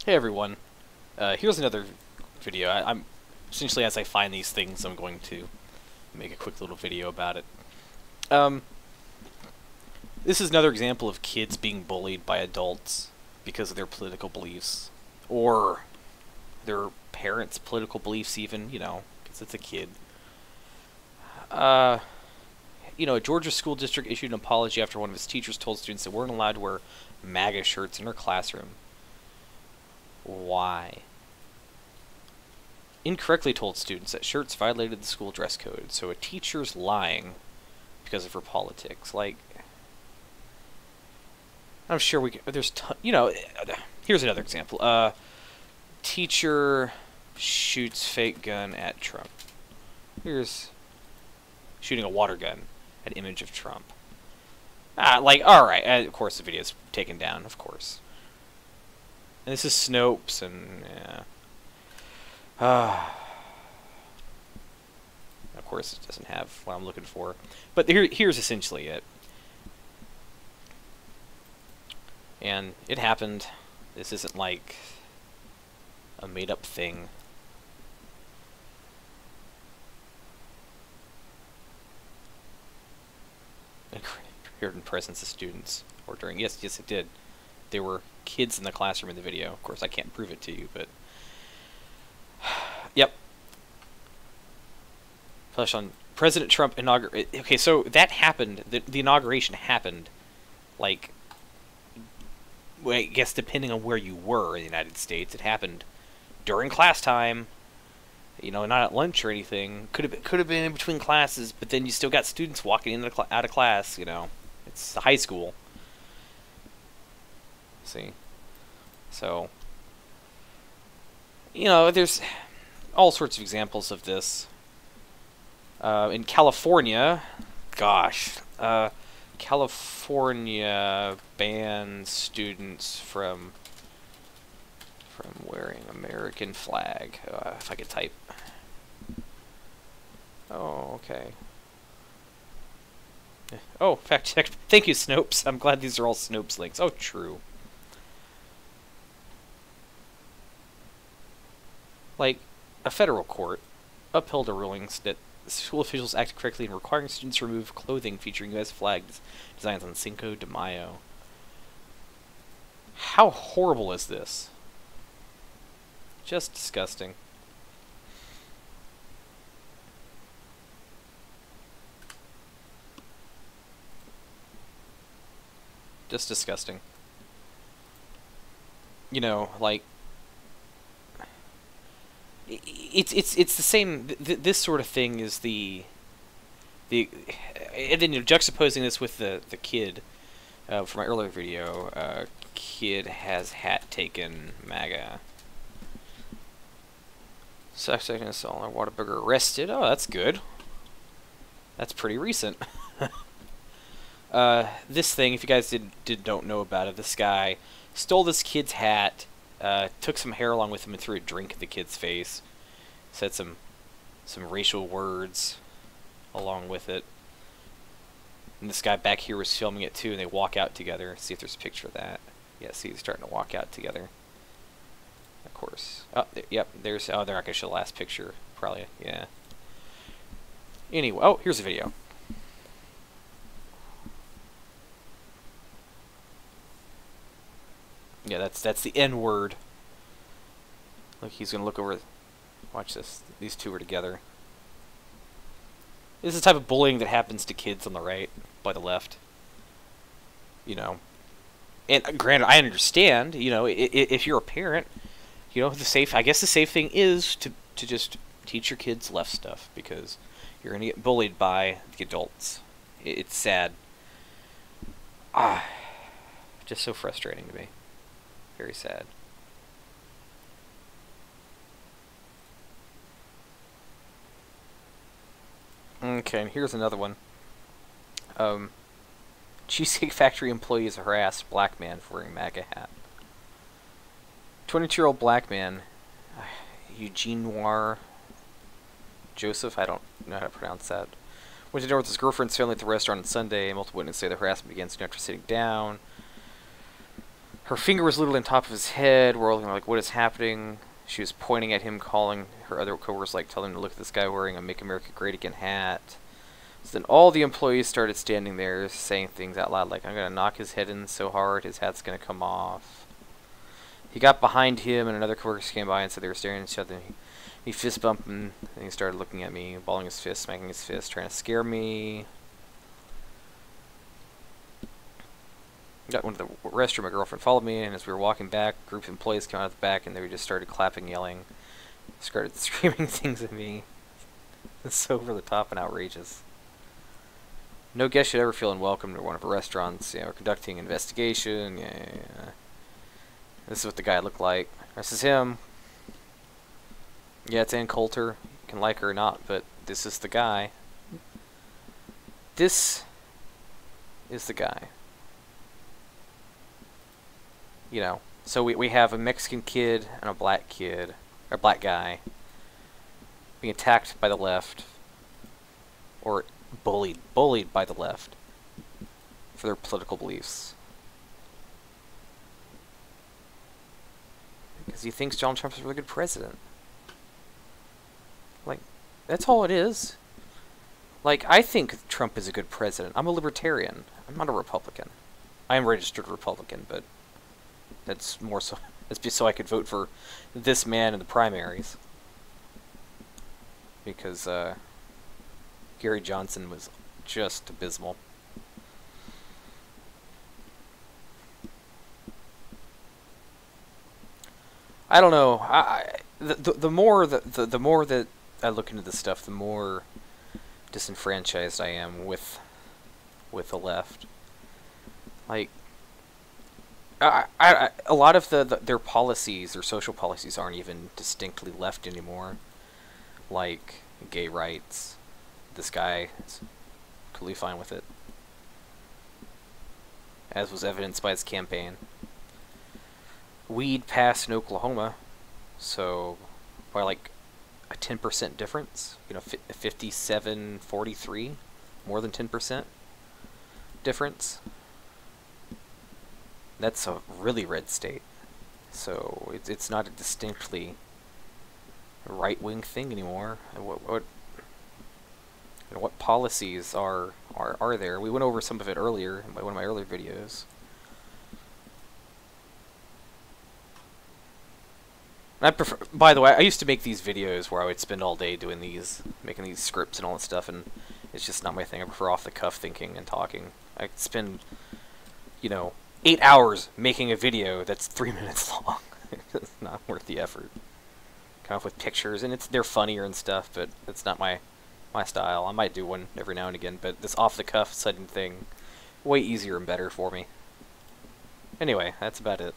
Hey everyone, here's another video. I'm essentially, as I find these things, I'm going to make a quick little video about it. This is another example of kids being bullied by adults because of their political beliefs, or their parents' political beliefs even, because it's a kid. A Georgia school district issued an apology after one of its teachers told students they weren't allowed to wear MAGA shirts in their classroom. Why? Incorrectly told students that shirts violated the school dress code, so a teacher's lying because of her politics. Like, I'm sure there's, here's another example. Teacher shoots fake gun at Trump. Here's shooting a water gun at image of Trump. Alright, of course the video's taken down, of course. And this is Snopes, and of course it doesn't have what I'm looking for. But here's essentially it. And it happened. This isn't like a made-up thing. Appeared in presence of students, or during, yes it did. There were kids in the classroom in the video. Of course, I can't prove it to you, but yep. Flash on President Trump inaugurated. Okay, so that happened. The inauguration happened, like, well, I guess depending on where you were in the United States, it happened during class time. Not at lunch or anything. Could have been in between classes, but then you still got students walking in out of class. It's high school. See, so there's all sorts of examples of this. In California, California bans students from wearing American flag. If I could type. Oh, okay. Oh, fact check. Thank you, Snopes. I'm glad these are all Snopes links. Oh, true. Like, a federal court upheld a ruling that school officials acted correctly in requiring students to remove clothing featuring U.S. flag designs on Cinco de Mayo. How horrible is this? Just disgusting. Just disgusting. Like, it's the same. This sort of thing is and then juxtaposing this with the kid from my earlier video. Kid has hat taken, MAGA. Sex assault or Whataburger arrested. Oh, that's good. That's pretty recent. This thing, if you guys don't know about it, this guy stole this kid's hat, took some hair along with him and threw a drink at the kid's face. Said some racial words along with it. And this guy back here was filming it too, and they walk out together. See if there's a picture of that. Yeah, see, they're starting to walk out together. Of course. Oh, yep, they're not going to show the last picture. Probably, yeah. Anyway, oh, here's a video. Yeah, that's the N-word. Look, he's going to look over. Watch this. These two are together. This is the type of bullying that happens to kids on the right, by the left. And granted, I understand, if you're a parent, I guess the safe thing is to just teach your kids left stuff, because you're going to get bullied by the adults. It's sad. Just so frustrating to me. Very sad. Okay, and here's another one. Cheesecake Factory employees harass black man for wearing MAGA hat. 22-year-old black man, Eugene Noir Joseph, I don't know how to pronounce that, went to dinner with his girlfriend's family at the restaurant on Sunday. Multiple witnesses say the harassment began soon after sitting down. Her finger was literally on top of his head, whirling like, what is happening? She was pointing at him, calling her other coworkers, like, telling him to look at this guy wearing a Make America Great Again hat. So then all the employees started standing there saying things out loud, like, I'm going to knock his head in so hard, his hat's going to come off. He got behind him, and another coworker came by and said they were staring at each other. He fist bumped him, and he started looking at me, balling his fist, smacking his fist, trying to scare me. Got into the restroom, my girlfriend followed me, and as we were walking back, a group of employees came out of the back, and they just started clapping, yelling, started screaming things at me. It's so over the top and outrageous. No guest should ever feel unwelcome to one of our restaurants. Yeah, we're conducting an investigation. Yeah. This is what the guy looked like. This is him. Yeah, it's Ann Coulter. You can like her or not, but this is the guy. This is the guy. You know, so we have a Mexican kid and a black kid, or black guy, being attacked by the left, or bullied by the left for their political beliefs. Because he thinks Donald Trump's a really good president. Like, that's all it is. Like, I think Trump is a good president. I'm a libertarian. I'm not a Republican. I am a registered Republican, but that's more so. That's just so I could vote for this man in the primaries. Because Gary Johnson was just abysmal. I don't know. The more that I look into this stuff, the more disenfranchised I am with the left. Like, a lot of their policies, their social policies, aren't even distinctly left anymore. Like gay rights. This guy is completely fine with it, as was evidenced by his campaign. Weed passed in Oklahoma, so by like a 10% difference, you know, 57-43, more than 10% difference. That's a really red state, so it's not a distinctly right-wing thing anymore. What policies are there? We went over some of it earlier in one of my earlier videos. And I prefer. By the way, I used to make these videos where I would spend all day doing these, making these scripts and all that stuff, and it's just not my thing. I prefer off-the-cuff thinking and talking. I could spend, you know, 8 hours making a video that's 3 minutes long. It's not worth the effort. Come up with pictures, and they're funnier and stuff, but it's not my style. I might do one every now and again, but this off-the-cuff sudden thing, way easier and better for me. Anyway, that's about it.